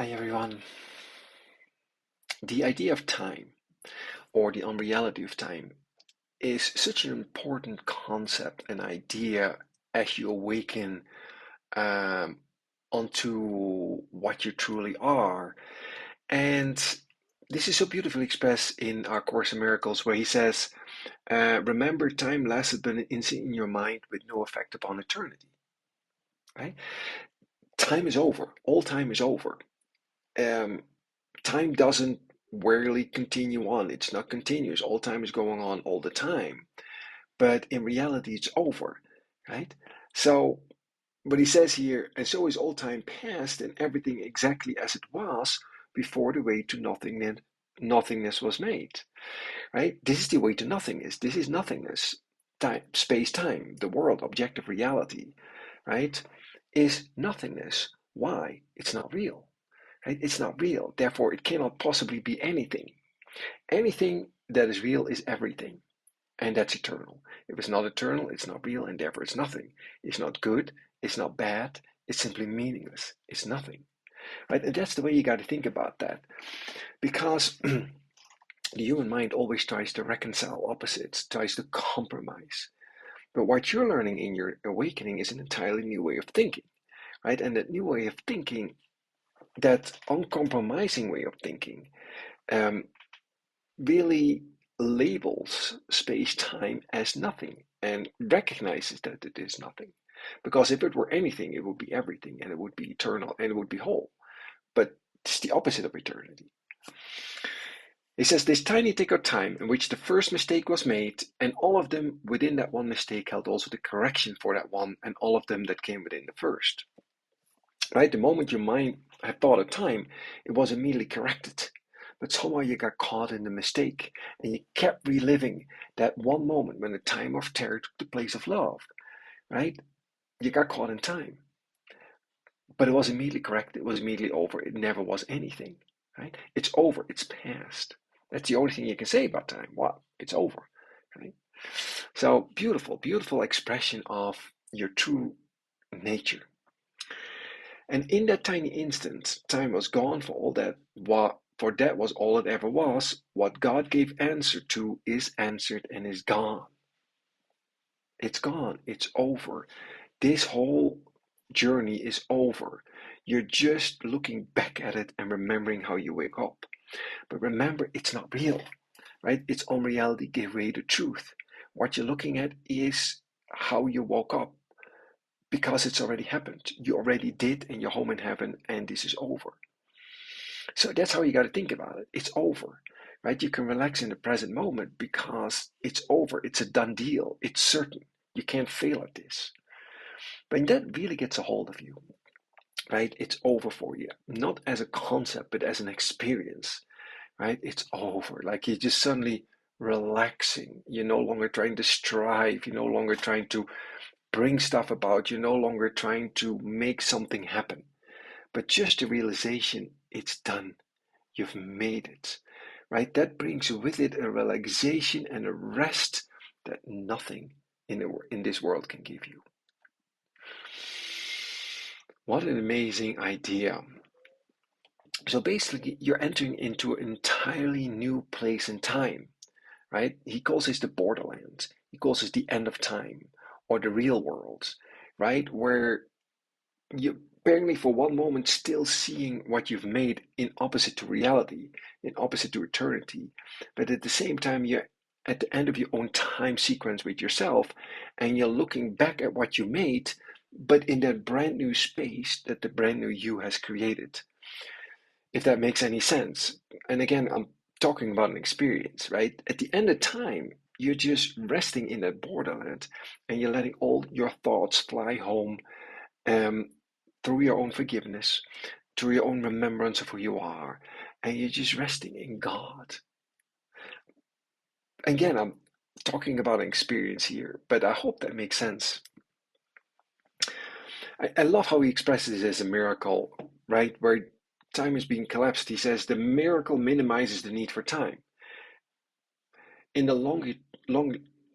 Hi everyone. The idea of time, or the unreality of time, is such an important concept and idea as you awaken um, onto what you truly are. And this is so beautifully expressed in our Course in Miracles, where he says, remember, time lasted but an instant in your mind with no effect upon eternity. Right? Time is over. All time is over. Um, Time doesn't rarely continue on. It's not continuous. All time is going on all the time. But in reality, it's over, right? So, what he says here, and so is all time past and everything exactly as it was before the way to nothingness was made, right? This is the way to nothingness. This is nothingness. Time, space, time, the world, objective reality, right, is nothingness. Why? It's not real. Right? It's not real. Therefore, it cannot possibly be anything. Anything that is real is everything, and that's eternal. If it's not eternal, it's not real, and therefore it's nothing. It's not good, it's not bad, it's simply meaningless. It's nothing. Right? And that's the way you got to think about that. Because the human mind always tries to reconcile opposites, tries to compromise. But what you're learning in your awakening is an entirely new way of thinking, right? And that new way of thinking, that uncompromising way of thinking, um, really labels space-time as nothing and recognizes that it is nothing. Because if it were anything, it would be everything and it would be eternal and it would be whole. But it's the opposite of eternity. It says this tiny tick of time in which the first mistake was made, and all of them within that one mistake held also the correction for that one, and all of them that came within the first. Right? The moment your mind had thought of time, it was immediately corrected. But somehow you got caught in the mistake and you kept reliving that one moment when the time of terror took the place of love, right? You got caught in time. But it was immediately corrected. It was immediately over. It never was anything, right? It's over. It's past. That's the only thing you can say about time. What? It's over, right? So beautiful, beautiful expression of your true nature. And in that tiny instant, time was gone for all that for that was all it ever was. What God gave answer to is answered and is gone. It's gone. It's over. This whole journey is over. You're just looking back at it and remembering how you wake up. But remember, it's not real, right? It's unreality give way to truth. What you're looking at is how you woke up because it's already happened. You already did, and you're home in heaven, and this is over. So that's how you got to think about it. It's over, right? You can relax in the present moment because it's over. It's a done deal. It's certain. You can't fail at this. When that really gets a hold of you, right? It's over for you. Not as a concept, but as an experience, right? It's over. Like you're just suddenly relaxing. You're no longer trying to strive. You're no longer trying to bring stuff about. You're no longer trying to make something happen. But just the realization it's done. You've made it, right? That brings with it a relaxation and a rest that nothing in this world can give you. What an amazing idea. So basically, you're entering into an entirely new place and time, right? He calls this the borderlands. He calls this the end of time or the real world, right? Where you're apparently for one moment still seeing what you've made in opposite to reality, in opposite to eternity. But at the same time, you're at the end of your own time sequence with yourself and you're looking back at what you made, but in that brand new space that the brand new you has created. If that makes any sense. And again, I'm talking about an experience, right? At the end of time, you're just resting in that borderland and you're letting all your thoughts fly home um, through your own forgiveness, through your own remembrance of who you are, and you're just resting in God. Again, I'm talking about an experience here, but I hope that makes sense. I love how he expresses it as a miracle, right? Where time is being collapsed. He says the miracle minimizes the need for time. In the long,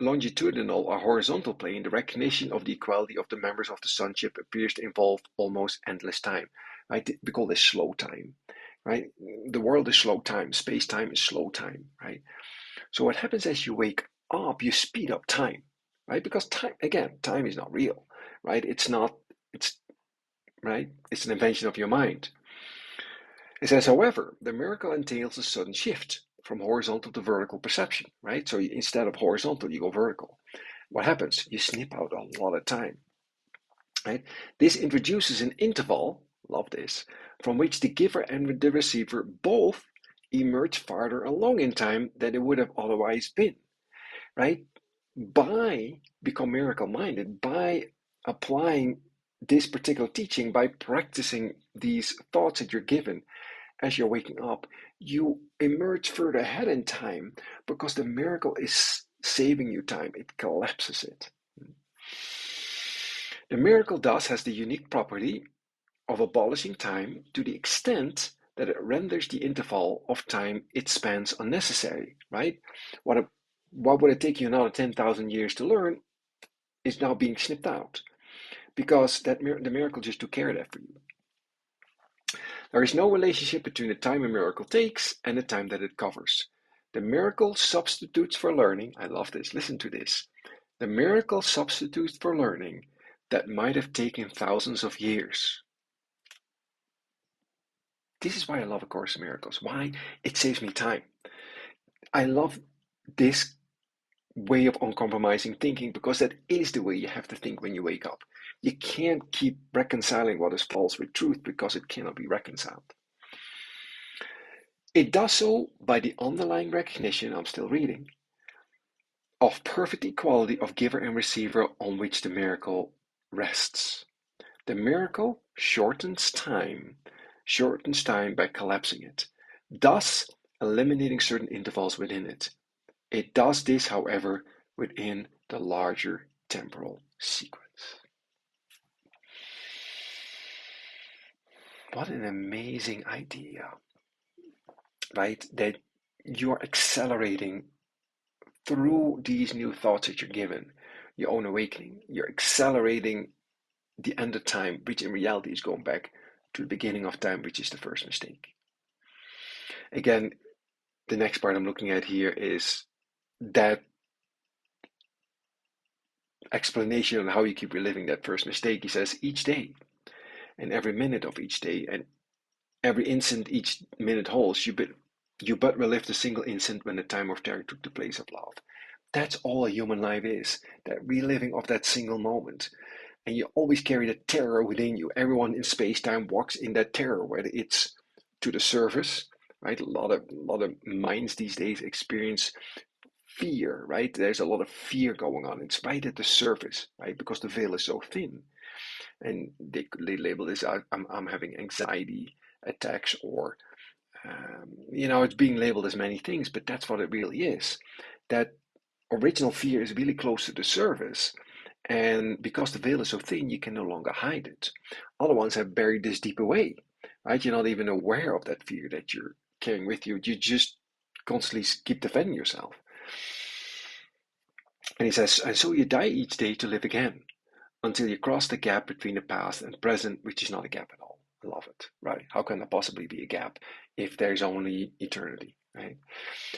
longitudinal or horizontal plane, the recognition of the equality of the members of the sonship appears to involve almost endless time. right? We call this slow time, right? The world is slow time, space-time is slow time, right? So what happens as you wake up, you speed up time, right? Because time, again, time is not real, right? It's not, it's, right? It's an invention of your mind. It says, however, the miracle entails a sudden shift from horizontal to vertical perception, right? So instead of horizontal, you go vertical. What happens? You snip out a lot of time, right? This introduces an interval, love this, from which the giver and the receiver both emerge farther along in time than they would have otherwise been, right? By become miracle minded, by applying this particular teaching, by practicing these thoughts that you're given as you're waking up, you emerge further ahead in time because the miracle is saving you time. It collapses it. The miracle thus has the unique property of abolishing time to the extent that it renders the interval of time it spans unnecessary, right? What would it take you another 10,000 years to learn is now being snipped out because the miracle just took care of that for you. There is no relationship between the time a miracle takes and the time that it covers. The miracle substitutes for learning. I love this. Listen to this. The miracle substitutes for learning that might have taken thousands of years. This is why I love A Course in Miracles. Why? It saves me time. I love this way of uncompromising thinking because that is the way you have to think when you wake up. You can't keep reconciling what is false with truth because it cannot be reconciled. It does so by the underlying recognition, I'm still reading, of perfect equality of giver and receiver on which the miracle rests. The miracle shortens time by collapsing it, thus eliminating certain intervals within it. It does this, however, within the larger temporal sequence. What an amazing idea, right? That you're accelerating through these new thoughts that you're given, your own awakening. You're accelerating the end of time, which in reality is going back to the beginning of time, which is the first mistake. Again, the next part I'm looking at here is that explanation on how you keep reliving that first mistake. He says each day and every minute of each day and every instant each minute holds, you but relive the single instant when the time of terror took the place of love. That's all a human life is, that reliving of that single moment. And you always carry the terror within you. Everyone in space-time walks in that terror, whether it's to the surface, right? A lot of minds these days experience fear, right? There's a lot of fear going on. It's right at the surface, right? Because the veil is so thin. And they label this, I'm having anxiety attacks, or it's being labeled as many things, but that's what it really is. That original fear is really close to the surface, and because the veil is so thin, you can no longer hide it. Other ones have buried this deep away, right? You're not even aware of that fear that you're carrying with you. You just constantly keep defending yourself. And he says, and so you die each day to live again until you cross the gap between the past and present, which is not a gap at all. I love it, right? How can there possibly be a gap if there's only eternity, right?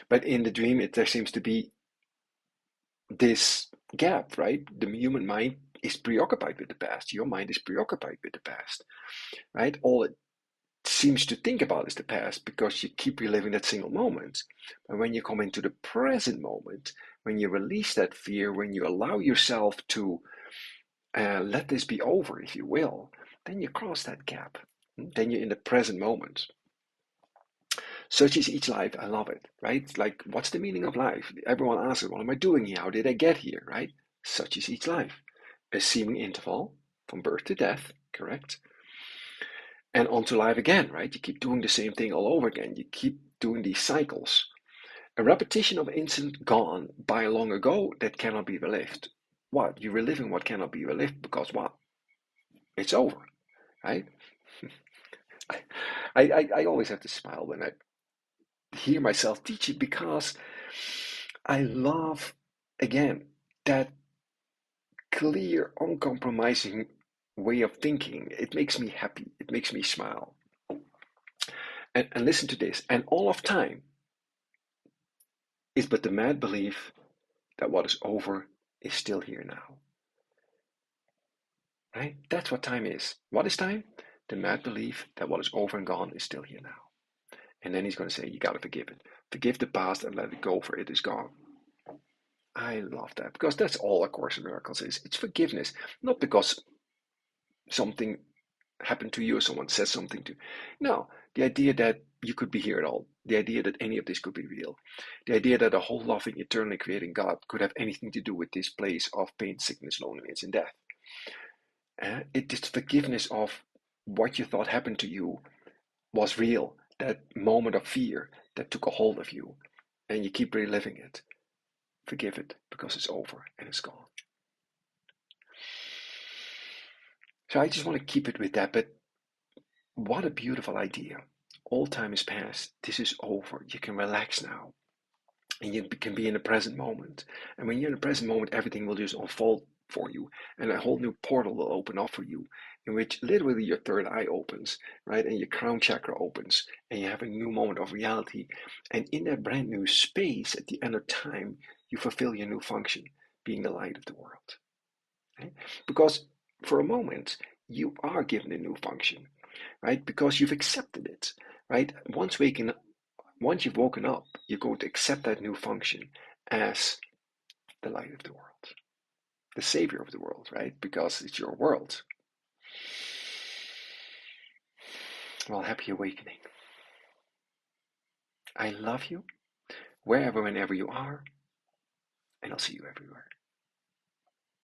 But in the dream, there seems to be this gap, right? The human mind is preoccupied with the past. Your mind is preoccupied with the past, right? All it seems to think about is the past because you keep reliving that single moment. But when you come into the present moment, when you release that fear, when you allow yourself to let this be over, if you will, then you cross that gap. Then you're in the present moment. Such is each life. I love it, right? Like, what's the meaning of life? Everyone asks, what am I doing here? How did I get here, right? Such is each life. A seeming interval from birth to death, correct? And onto life again, right? You keep doing the same thing all over again. You keep doing these cycles. A repetition of an instant gone by long ago that cannot be relived. What? You're reliving what cannot be relived because what? It's over, right? I always have to smile when I hear myself teach it because I love, again, that clear, uncompromising way of thinking. It makes me happy. It makes me smile. And listen to this. And all of time is but the mad belief that what is over is still here now. Right? That's what time is. What is time? The mad belief that what is over and gone is still here now. And then he's going to say, you got to forgive it. Forgive the past and let it go, for it is gone. I love that because that's all A Course in Miracles is. It's forgiveness, not because something happened to you or someone says something to you. No, the idea that you could be here at all, the idea that any of this could be real, the idea that a whole loving, eternally creating God could have anything to do with this place of pain, sickness, loneliness, and death. It is forgiveness of what you thought happened to you was real, that moment of fear that took a hold of you, and you keep reliving it. Forgive it because it's over and it's gone. So I just want to keep it with that, but what a beautiful idea. All time is past. This is over. You can relax now. And you can be in the present moment. And when you're in the present moment, everything will just unfold for you. And a whole new portal will open up for you, in which literally your third eye opens, right? And your crown chakra opens. And you have a new moment of reality. And in that brand new space, at the end of time, you fulfill your new function, being the light of the world. Right? Because for a moment, you are given a new function, right? Because you've accepted it, right? Once you've woken up, you're going to accept that new function as the light of the world, the savior of the world, right? Because it's your world. Well, happy awakening. I love you wherever, whenever you are, and I'll see you everywhere.